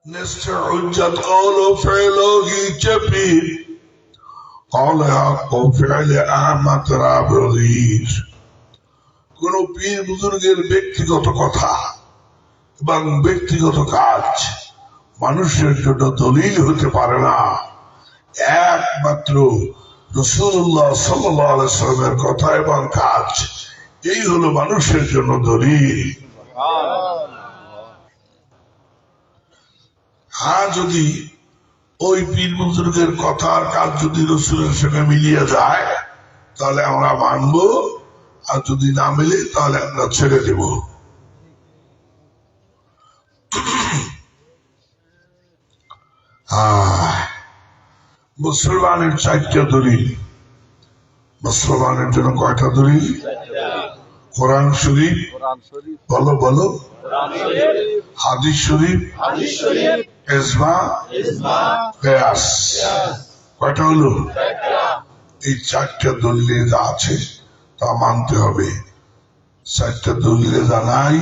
نصف حجت قول و فعل و چپی قول حق و فعل احمد را بغیر কোন পীর বুজুর্গের ব্যক্তিগত কথা এবং ব্যক্তিগত কাজ মানুষের জন্য দলিল হতে পারে না। একমাত্র রাসূলুল্লাহ সাল্লাল্লাহু আলাইহি ওয়াসাল্লামের কথা এবং কাজ এই হলো মানুষের জন্য দলিল। হ্যাঁ, যদি ওই পীর বুজুর্গের কথা আর কাজ যদি রাসূলের সঙ্গে মিলিয়ে যায় তাহলে আমরা মানব, আর যদি না মিলে তাহলে আমরা ছেড়ে দেব। মুসলমানের 4টা দলিল। মুসলমানের জন্য কয়টা দলিল? কোরআন শরীফ, বলো বলো, হাদিস শরীফ, ইজমা, কিয়াস। কয়টা হলো? এই 4টা দলিলে যা আছে তা মানতে হবে। 4টা দলিলে যা নাই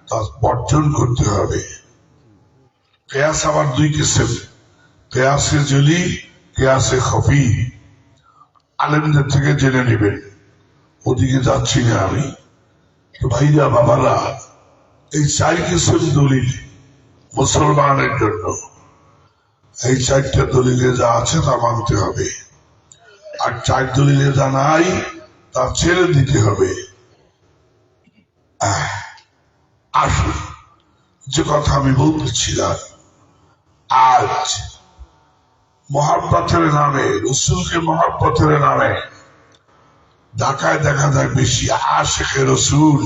তা বর্জন করতে হবে। কিয়াস আবার 2 কিসম, কিয়াসে জলি, কিয়াসে খফি। আলেমদের থেকে জেনে নেবেন, ওদিকে যাচ্ছি না আমি। তো ভাইরা বাবারা, এই 4 কিসম দলিল মুসলমানের জন্য। এই 4টা দলিলে যা আছে তা মানতে হবে, আর 4 দলিলে যা নাই তা ছেড়ে দিতে হবে। আসুন, যে কথা আমি বলতেছিলাম, আজ মহাব্বতের নামে, রসুলকে মহাব্বতের নামে ঢাকায় দেখা যায় বেশি আশেকে রসুল,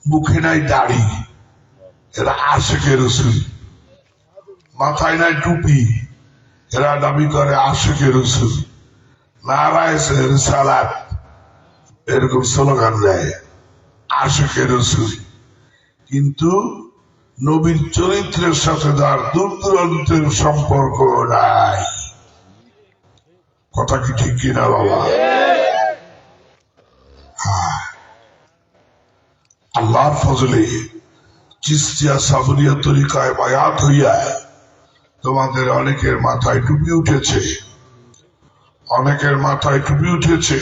মুখে নাই দাড়ি, এরা আশেকে রসুল। মাথায় নাই টুপি, এরা দাবি করে আশেকে রসুল। নারায়ে রিসালাত এরকম স্লোগান দেয়, আশেকে রসুল। কিন্তু নবীর চরিত্রের সাথে তার দূর দূরান্তের সম্পর্ক নাই। কথা কি ঠিক কিনা বাবা? আল্লাহর ফজলে চিশতিয়া সাবরিয়া তরিকায় বায়াত হইয়া তোমাদের অনেকের মাথায় টুপি উঠেছে, অনেকের মাথায় টুপি উঠেছে।